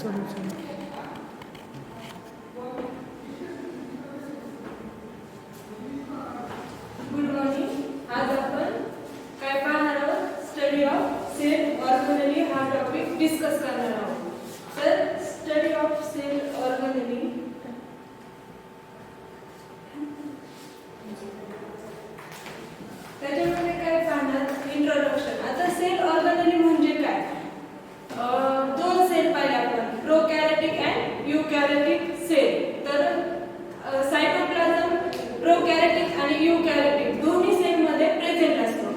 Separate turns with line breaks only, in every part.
Good morning. आज आपण काय पाहणार आहोत? स्टडी ऑफ सेल ऑर्गेनेली हा टॉपिक डिस्कस करणार आहोत. तर स्टडी ऑफ सेल ऑर्गेनेली त्याच्यामध्ये काय पाहणार? इंट्रोडक्शन. आता सेल ऑर्गेनेली म्हणजे काय? दोन सेल पाहिले आपण, प्रोकॅरियोटिक अँड यूकॅरियोटिक सेल. तर सायटोप्लाझम प्रोकॅरियोटिक आणि यूकॅरियोटिक दोन्ही सेल मध्ये प्रेझेंट असतो.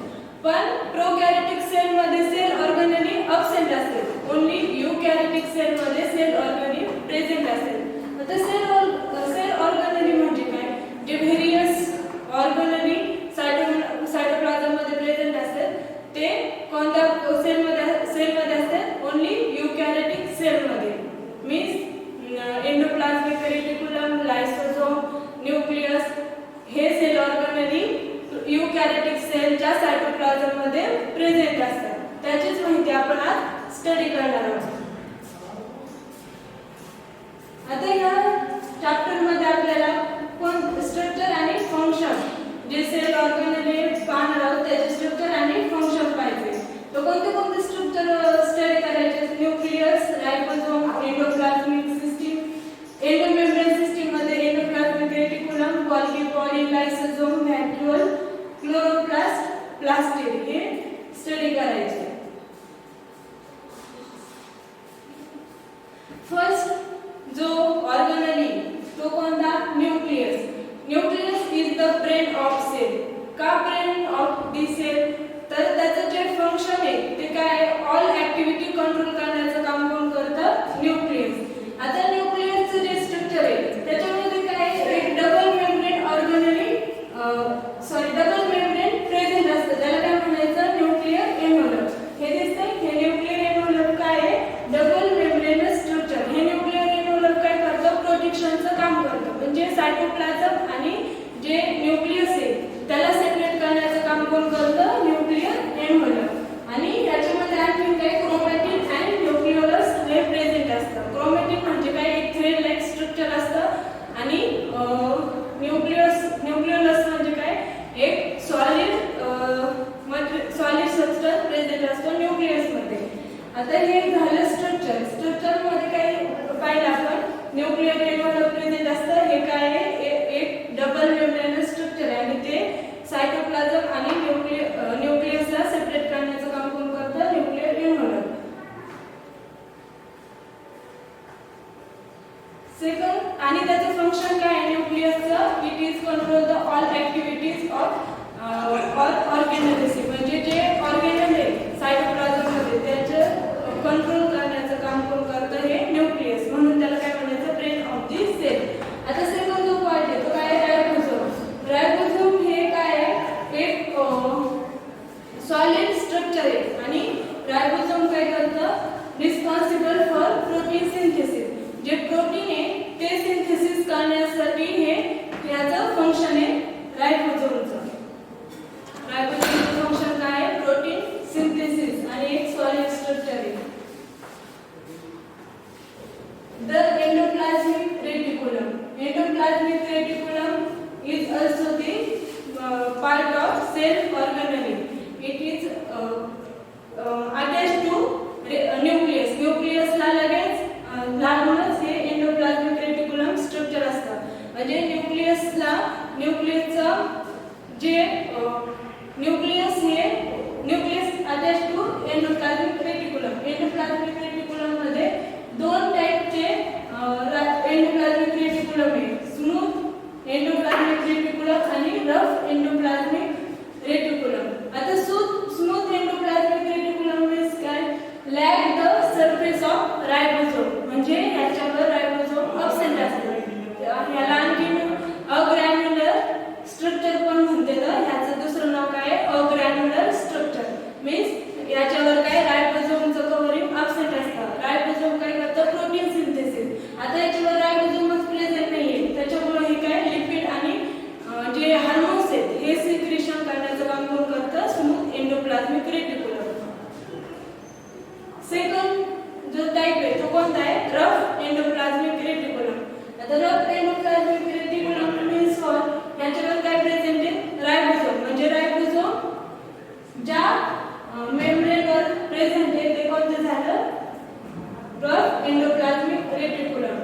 पण प्रोकॅरियोटिक सेल मध्ये सेल ऑर्गेनेली अब्सेंट असते. ओन्ली यूकॅरियोटिक सेल मध्ये सेल ऑर्गेनेली प्रेझेंट असते. आता सेल ऑर्गेनेली म्हणजे काय? जे व्हेरियस ऑर्गेनेली सायटोप्लाझम मध्ये प्रेझेंट असतात ते कोणत्या सेल मध्ये असतात? ओन्ली यूकॅरियोटिक सेल मध्ये. मीन्स एंडोप्लाझमिक रेटिक्युलम, लायसोझोम, न्यूक्लियस हे सेल ऑर्गेनेली यूकॅरियोटिक सेलच्या सायटोप्लाझम मध्ये प्रेझेंट असतात. त्याचीच माहिती आपण आज स्टडी करणार आहोत. आता या चॅप्टर मध्ये आपल्याला स्ट्रक्चर आणि फंक्शन, जे सेल ऑर्गेनेली पाहणार आहोत त्याचे स्ट्रक्चर आणि फंक्शन पाहिजे. तर कोणते कोणते स्ट्रक्चर स्टडी करायचे? Nucleus, ribosome, endoplasmic system, endomembrane system मध्ये endoplasmic reticulum, Golgi body, lysosome, vacuole, chloroplast, plastid हे स्टडी करायचे. फर्स्ट जो ऑर्गेनेली तो कोणता? Nucleus. Nucleus is the brain of cell. का ब्रेन ऑफ दी सेल? तर त्याचं जे फंक्शन आहे ते काय? ऑल ऍक्टिव्हिटी कंट्रोल करण्याचं काम कोण करतं? न्यूक्लियस. आता न्यूक्लियसचं जे स्ट्रक्चर आहे त्याच्यामध्ये काय? एक double membrane organelle double membrane present असतं. त्याला काय म्हणायचं? Nuclear envelope. हे दिसतंय, हे न्यूक्लियर एन्व्हलप काय आहे? Double membrane structure. हे न्यूक्लियर एन्व्हलप काय करतं? प्रोटेक्शनचं काम करतं. म्हणजे सायटोप्लाझम आणि जे न्यूक्लियस आहे त्याला सेपरेट करण्याचं काम कोण करतं? Nuclear envelope. आणि याच्यामध्ये आणखी काय? क्रोमॅटिन आणि न्यूक्लियोलस हे प्रेझेंट असतं. क्रोमॅटिन म्हणजे काय? एक थ्रेड लाईक स्ट्रक्चर असतं आणि न्यूक्लियोलस म्हणजे काय? एक सॉलिड सबस्टन्स प्रेझेंट असतो न्यूक्लियस मध्ये. आता हे झालं स्ट्रक्चर. स्ट्रक्चर मध्ये काय पाहिलं आपण? न्यूक्लियर एन्व्हलप प्रेझेंट असतं. हे काय आहे? एक डबल मेम्ब्रेन स्ट्रक्चर आहे आणि ते सायटोप्लाझम आणि न्यूक्लियसला सेपरेट करण्याचं काम कोण करतं? Nuclear envelope. सेकंड, आणि त्याचं फंक्शन काय आहे न्यूक्लियसचं? It is control the all activities of organelles. म्हणजे जे ऑर्गेनेल आहे सायटोप्लाझम मध्ये त्याचे कंट्रोल करण्याचं काम कोण करतं? हे न्यूक्लियस. म्हणून त्याला काय म्हणायचं? Brain of the cell. आता सेकंड जो पार्ट आहे तो काय? राइबोसोम. राइबोसोम हे काय आहे? एक सॉलिड स्ट्रक्चर आहे आणि राइबोसोम काय करतं? Responsible for protein synthesis. जे प्रोटीन आहे ते सिंथेसिस करण्यासाठी हे याचं फंक्शन आहे राइबोसोमचं. राइबोसोमचं फंक्शन काय आहे? प्रोटीन सिंथेसिस आणि एक सॉलिड स्ट्रक्चर आहे. The endoplasmic reticulum. Endoplasmic reticulum is also the part of cell organelle. It is attached to nucleus. Nucleus ला लगेच लागूनच हे एंडोप्लाझमिक रेटिक्युलम स्ट्रक्चर असतं. म्हणजे न्यूक्लियसचं जे nucleus attach to endoplasmic reticulum. Endoplasmic reticulum मध्ये दोन टाइपचे एंडोप्लाझमिक रेटिक्युलम आहे. स्मूथ एंडोप्लाझमिक रेटिक्युलम आणि रफ एंडोप्लाझमिक रेटिक्युलम. आता स्मूथ एंडोप्लाझमिक रेटिक्युलम मीन्स काय? Lack the surface of ribosome. म्हणजे ह्याच्यावर राइबोसोम अब्सेंट असते. ह्याला आणखी अग्रॅन्युलर स्ट्रक्चर पण म्हणते. तर ह्याचं दुसरं नाव काय? अग्रॅन्युलर स्ट्रक्चर. मीन्स याच्यावर काय? राइबोसोमचं कव्हरिंग अब्सेंट असतं. राइबोसोम काय करतं? Protein synthesis. आता याच्यावर राइबोसोमच प्रेझेंट नाहीये त्याच्यामुळे हे काय? लिपिड आणि जे हार्मोन्स आहेत हे सिक्रेशन करण्याचं काम कोण करतं? Smooth endoplasmic reticulum. सेकंड जो टाइप आहे तो कोणता आहे? Rough endoplasmic reticulum. आता rough endoplasmic reticulum means what? याच्यावर काय प्रेझेंट आहे? रायबोसोम. म्हणजे रायबोसोम ज्या मेम्ब्रेनवर प्रेझेंट आहे ते कोणतं झालं? Rough endoplasmic reticulum.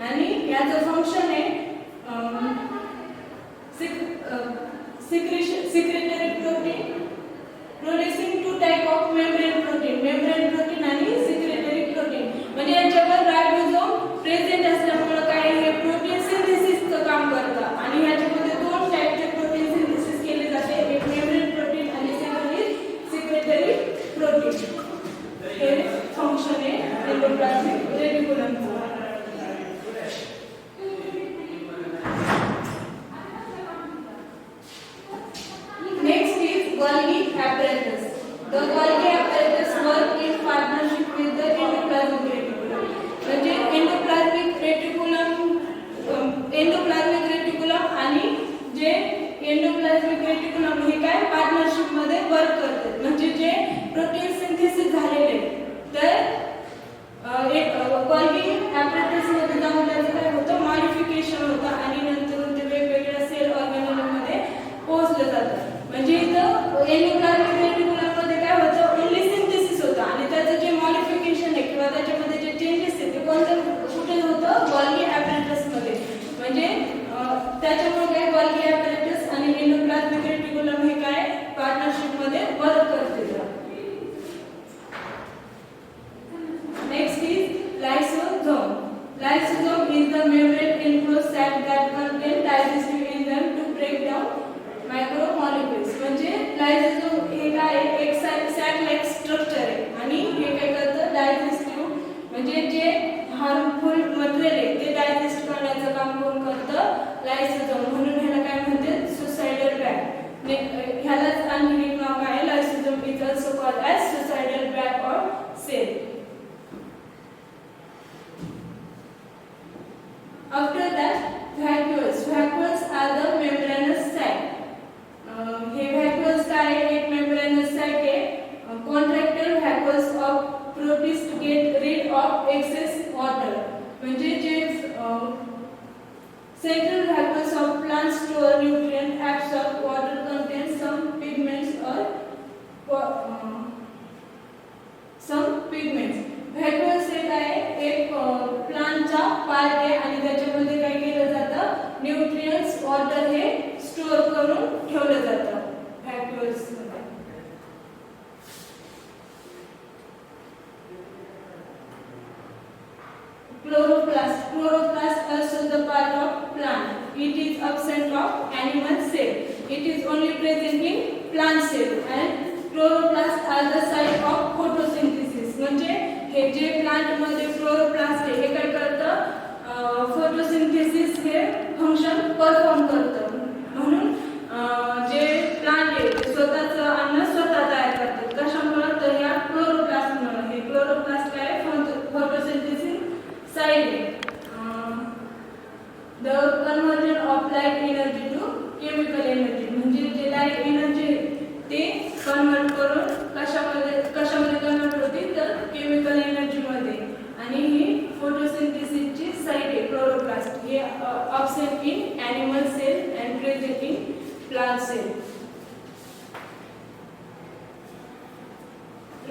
आणि याचं फंक्शन आहे secretory protein producing two type of membrane protein आणि secretory protein. म्हणजे याच्यावर रायबोसोम प्रेझेंट असल्यामुळे काय हे प्रोटीन सिंथेसिसचं काम करतं. आणि याच्यामध्ये दोन टाईपचे प्रोटीन सिंथेसिस केले जाते, एक मेम्ब्रेन प्रोटीन आणि secretory protein. हे फंक्शन आहे endoplasmic रेटिक्युलमचं. Golgi apparatus. The Golgi apparatus work in partnership with the endoplasmic reticulum. म्हणजे एंडोप्लाझ्मिक रेटिक्युलम आणि जे एंडोप्लाझ्मिक रेटिक्युलम हे काय पार्टनरशिप मध्ये वर्क करतात. म्हणजे जे प्रोटीन सिंथेसिस झालेले तर एक गोल्गी apparatus मध्ये जाऊन त्याचं काय होतं? मॉडिफिकेशन होतं आणि नंतर ते वेगवेगळ्या सेल ऑर्गॅनिझम मध्ये पोहोचलं जातं. म्हणजे इथं एंडोप्लाझ्मिक रेटिक्युलममध्ये काय होतं? ओन्ली सिंथेसिस होतं आणि त्याचं जे मॉडिफिकेशन आहे किंवा त्याच्यामध्ये जे चेंजेस आहेत ते कुठे होतं? गोल्गी apparatus मध्ये. म्हणजे त्याच्यामुळे काय गोल्गी apparatus आणि एंडोप्लाझ्मिक रेटिक्युलम हे काय पार्टनरशिप मध्ये वर्क करते. Next is lysosome. Lysosome is the membrane enclosed sac that contain digestive enzyme to break down micromolecules. म्हणजे लायसोझोम हे काय एक सॅक लाइक स्ट्रक्चर आहे आणि हे काय करतं? डायजेस्टिव्ह म्हणजे जे हार्मफुल मटेरियल आहे ते डायजेस्ट करण्याचं काम कोण करतं? लायसोझोम. म्हणून ह्याला काय म्हणतात? Suicidal bag. ह्यालाच आणखी एक नाव काय आहे? Lysosome is also called as suicidal bag or cell. After that, vacuoles. Vacuoles are the membranous sac. हे vacuoles काय आहे? एक membranous sac आहे. Contractile vacuoles of protists get rid of excess water. म्हणजे जे central vacuoles of plants store nutrient, absorb water, contain some pigments or some pigments. vacuoles हे काय आहे? एक प्लांटचा पार्ट आहे आणि त्याच्यामध्ये काय केलं जातं? न्यूट्रिएंट्स, वॉटर हे स्टोअर करून ठेवलं जातं vacuoles मध्ये. Chloroplast. Chloroplast also the part of plant. It is absent of animal cell. It is only present in plant cell and chloroplast are the site of photosynthesis. म्हणजे हे जे plant मध्ये chloroplast आहे हे काय करतं? फोटोसिंथेसिस हे फंक्शन परफॉर्म करतं. म्हणून जे प्लांट आहे ते स्वतःचं अन्न स्वतः तयार करतात. कशामुळे? तर या क्लोरोप्लास्टमुळे. हे क्लोरोप्लास्ट काय फोटोसिंथेसिस साइड आहे. The conversion of light energy to chemical energy. म्हणजे जे लाइट एनर्जी ते कन्वर्ट करून कशामध्ये कन्वर्ट होते? तर केमिकल एनर्जी मध्ये. आणि ही फोटोसिंथेसिसची साइट आहे क्लोरोप्लास्ट. हे absent in animal cell and present in plant cell.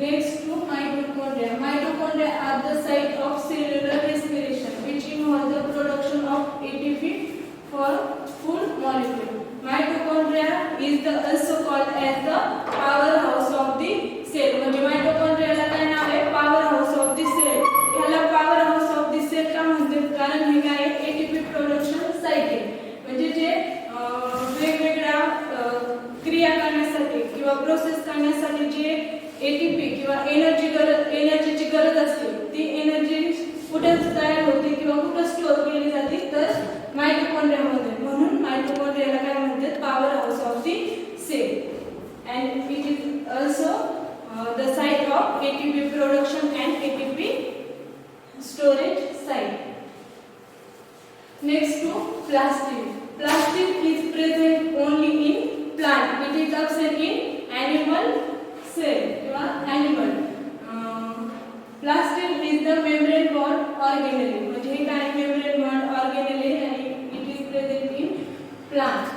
Next to mitochondria. Mitochondria are the site of cellular respiration, which involve the production of ATP for food molecule. Mitochondria is also called as the powerhouse of the cell. म्हणजे mitochondria ला काय नाव आहे? powerhouse of the cell. ह्याला powerhouse of the cell का म्हणतात? कारण हे काय ATP प्रोडक्शन साइट आहे. म्हणजे जे वेगवेगळ्या क्रिया करण्यासाठी किंवा प्रोसेस करण्यासाठी जे ATP किंवा एनर्जीची गरज असते ती एनर्जी कुठे तयार होते किंवा कुठे स्टोअर केली जाते? तर मायटोकॉन्ड्रियामध्ये. म्हणून मायटोकॉन्ड्रियाला काय म्हणतात? Power house of the cell. And it is also the site of ATP production and ATP storage site. Next to plastic. Plastic is present only in plant. It is absent in animal cell or animal. Plastic is the membrane wall organelle, म्हणजे हे काय membrane bond organelle आणि it is present in plant.